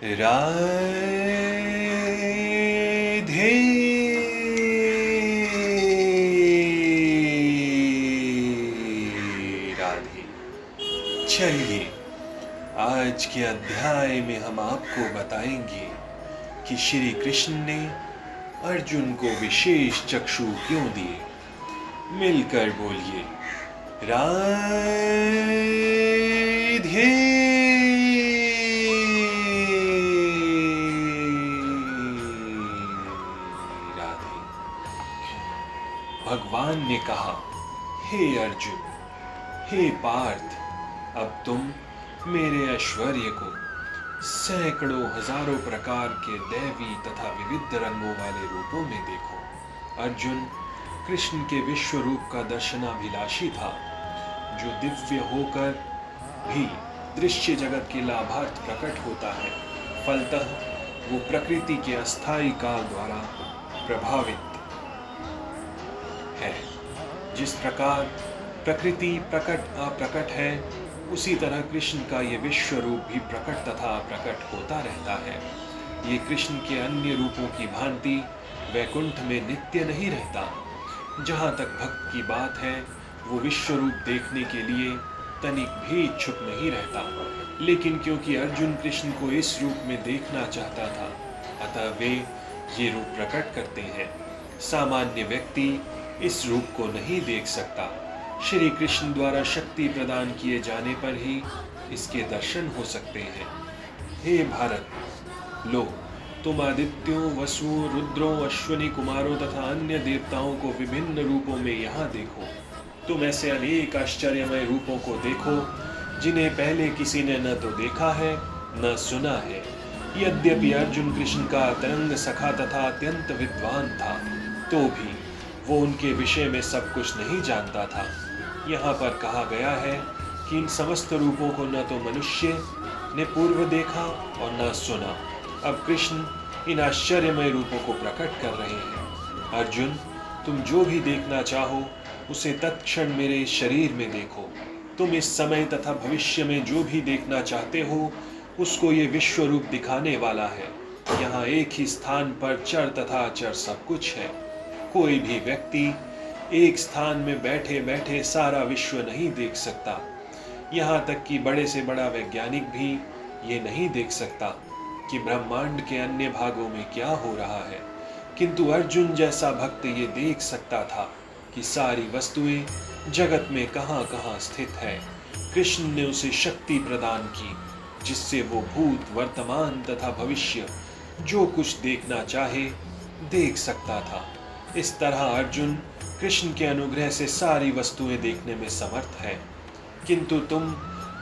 राधे राधे। चलिए, आज के अध्याय में हम आपको बताएंगे कि श्री कृष्ण ने अर्जुन को विशेष चक्षु क्यों दिए। मिलकर बोलिए राधे राधे। भगवान ने कहा, हे अर्जुन, हे पार्थ, अब तुम मेरे ऐश्वर्य को सैकड़ों हजारों प्रकार के दैवी तथा विविध रंगों वाले रूपों में देखो। अर्जुन कृष्ण के विश्व रूप का दर्शनाभिलाषी था, जो दिव्य होकर भी दृश्य जगत के लाभार्थ प्रकट होता है। फलतः वो प्रकृति के अस्थायी काल द्वारा प्रभावित है। जिस प्रकार प्रकृति प्रकट अप्रकट है, उसी तरह कृष्ण का ये विश्व रूप भी प्रकट तथा अप्रकट होता रहता है। ये कृष्ण के अन्य रूपों की भांति वैकुंठ में नित्य नहीं रहता। जहाँ तक भक्त की बात है, वो विश्व रूप देखने के लिए तनिक भी इच्छुक नहीं रहता। लेकिन क्योंकि अर्जुन कृष्ण को इस रूप में देखना चाहता था, अतः वे ये रूप प्रकट करते हैं। सामान्य व्यक्ति इस रूप को नहीं देख सकता। श्री कृष्ण द्वारा शक्ति प्रदान किए जाने पर ही इसके दर्शन हो सकते हैं। हे भारत, लो, तुम आदित्यों, वसु, रुद्रों, अश्विनी कुमारों तथा अन्य देवताओं को विभिन्न रूपों में यहाँ देखो। तुम ऐसे अनेक आश्चर्यमय रूपों को देखो, जिन्हें पहले किसी ने न तो देखा है न सुना है। यद्यपि अर्जुन कृष्ण का तरंग सखा तथा अत्यंत विद्वान था, तो भी वो उनके विषय में सब कुछ नहीं जानता था। यहाँ पर कहा गया है कि इन समस्त रूपों को न तो मनुष्य ने पूर्व देखा और न सुना। अब कृष्ण इन आश्चर्यमय रूपों को प्रकट कर रहे हैं। अर्जुन, तुम जो भी देखना चाहो, उसे तत्क्षण मेरे शरीर में देखो। तुम इस समय तथा भविष्य में जो भी देखना चाहते हो, उसको ये विश्व रूप दिखाने वाला है। यहाँ एक ही स्थान पर चर तथा अचर सब कुछ है। कोई भी व्यक्ति एक स्थान में बैठे बैठे सारा विश्व नहीं देख सकता। यहाँ तक कि बड़े से बड़ा वैज्ञानिक भी ये नहीं देख सकता कि ब्रह्मांड के अन्य भागों में क्या हो रहा है। किंतु अर्जुन जैसा भक्त ये देख सकता था कि सारी वस्तुएं जगत में कहाँ कहाँ स्थित है। कृष्ण ने उसे शक्ति प्रदान की, जिससे वो भूत, वर्तमान तथा भविष्य जो कुछ देखना चाहे देख सकता था। इस तरह अर्जुन कृष्ण के अनुग्रह से सारी वस्तुएं देखने में समर्थ है। किंतु तुम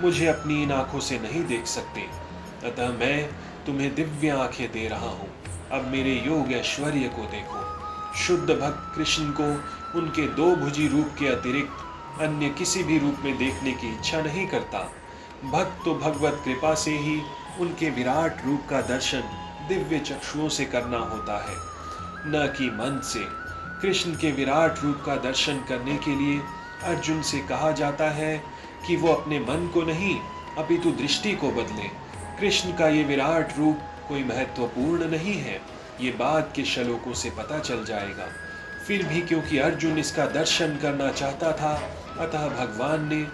मुझे अपनी इन आंखों से नहीं देख सकते, अतः मैं तुम्हें दिव्य आंखें दे रहा हूँ। अब मेरे योग ऐश्वर्य को देखो। शुद्ध भक्त कृष्ण को उनके दो भुजी रूप के अतिरिक्त अन्य किसी भी रूप में देखने की इच्छा नहीं करता। भक्त तो भगवत कृपा से ही उनके विराट रूप का दर्शन दिव्य चक्षुओं से करना होता है, न कि मन से। कृष्ण के विराट रूप का दर्शन करने के लिए अर्जुन से कहा जाता है कि वो अपने मन को नहीं, अपितु दृष्टि को बदले। कृष्ण का ये विराट रूप कोई महत्वपूर्ण नहीं है, ये बाद के श्लोकों से पता चल जाएगा। फिर भी क्योंकि अर्जुन इसका दर्शन करना चाहता था, अतः भगवान ने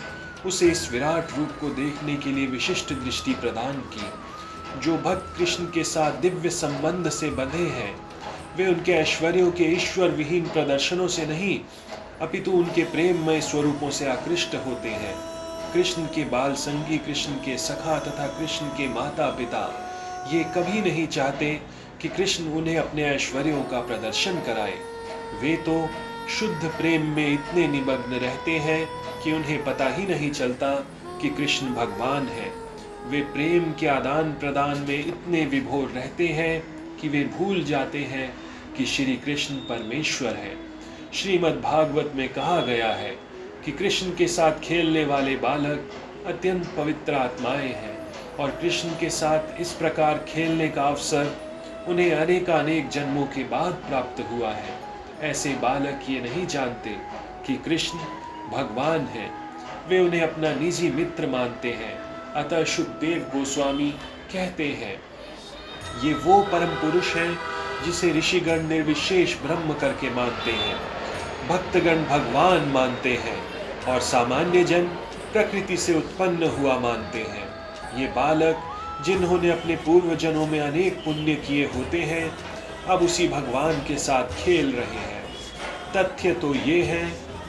उसे इस विराट रूप को देखने के लिए विशिष्ट दृष्टि प्रदान की। जो भक्त कृष्ण के साथ दिव्य संबंध से बंधे हैं, वे उनके ऐश्वर्यों के ईश्वर विहीन प्रदर्शनों से नहीं, अपितु उनके प्रेममय स्वरूपों से आकृष्ट होते हैं। कृष्ण के बाल संगी, कृष्ण के सखा तथा कृष्ण के माता पिता ये कभी नहीं चाहते कि कृष्ण उन्हें अपने ऐश्वर्यों का प्रदर्शन कराए। वे तो शुद्ध प्रेम में इतने निमग्न रहते हैं कि उन्हें पता ही नहीं चलता कि कृष्ण भगवान है। वे प्रेम के आदान प्रदान में इतने विभोर रहते हैं कि वे भूल जाते हैं कि श्री कृष्ण परमेश्वर है। श्रीमद् भागवत में कहा गया है कि कृष्ण के साथ खेलने वाले बालक अत्यंत पवित्र आत्माएं हैं, और कृष्ण के साथ इस प्रकार खेलने का अवसर उन्हें अनेकानेक जन्मों के बाद प्राप्त हुआ है। ऐसे बालक ये नहीं जानते कि कृष्ण भगवान है, वे उन्हें अपना निजी मित्र मानते हैं। अतः शुकदेव गोस्वामी कहते हैं ये वो परम पुरुष है जिसे ऋषिगण निर्विशेष ब्रह्म करके मानते हैं, भक्तगण भगवान मानते हैं और सामान्य जन प्रकृति से उत्पन्न हुआ मानते हैं। ये बालक जिन्होंने अपने पूर्व जन्मों में अनेक पुण्य किए होते हैं, अब उसी भगवान के साथ खेल रहे हैं। तथ्य तो ये है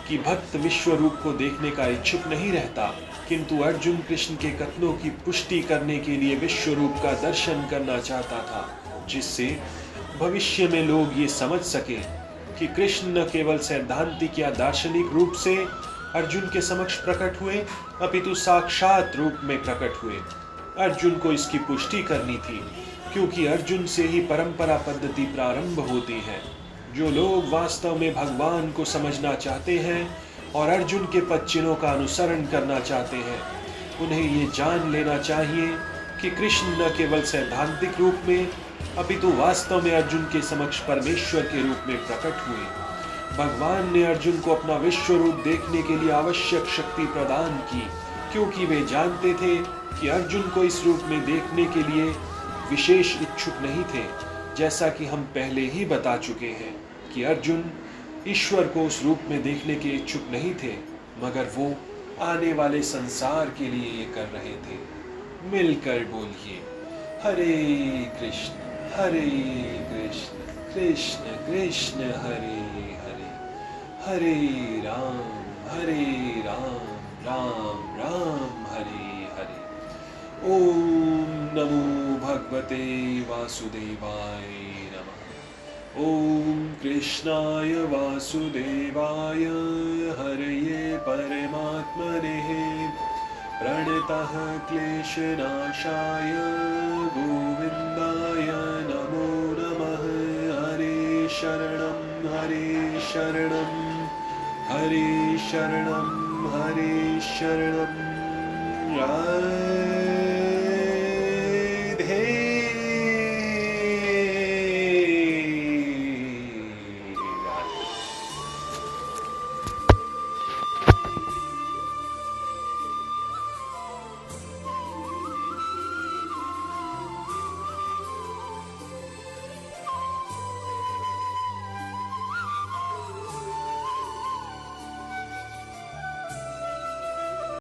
कि भक्त विश्व रूप को देखने का इच्छुक नहीं रहता, किंतु अर्जुन कृष्ण के कथनों की पुष्टि करने के लिए विश्व रूप का दर्शन करना चाहता था, जिससे भविष्य में लोग ये समझ सके कि कृष्ण न केवल सैद्धांतिक या दार्शनिक रूप से अर्जुन के समक्ष प्रकट हुए, अपितु साक्षात रूप में प्रकट हुए। अर्जुन को इसकी पुष्टि करनी थी, क्योंकि अर्जुन से ही परंपरा पद्धति प्रारंभ होती है। जो लोग वास्तव में भगवान को समझना चाहते हैं और अर्जुन के पद चिन्हों का अनुसरण करना चाहते हैं, उन्हें ये जान लेना चाहिए कि कृष्ण न केवल सैद्धांतिक रूप में अपितु वास्तव में अर्जुन के समक्ष परमेश्वर के रूप में प्रकट हुए। भगवान ने अर्जुन को अपना विश्व रूप देखने के लिए आवश्यक शक्ति प्रदान की, क्योंकि वे जानते थे कि अर्जुन को इस रूप में देखने के लिए विशेष इच्छुक नहीं थे। जैसा कि हम पहले ही बता चुके हैं कि अर्जुन ईश्वर को उस रूप में देखने के इच्छुक नहीं थे, मगर वो आने वाले संसार के लिए ये कर रहे थे। मिलकर बोलिए, हरे कृष्ण कृष्ण कृष्ण हरे हरे, हरे राम राम राम हरे हरे। ओम नमो भगवते वासुदेवाय नमः। ओम कृष्णाय वासुदेवाय हरये परमात्मने प्रणतः क्लेशनाशाय गोविन्दाय नमो नमः। हरे शरणं हरे शरणं हरे शरणं हरे शरणं।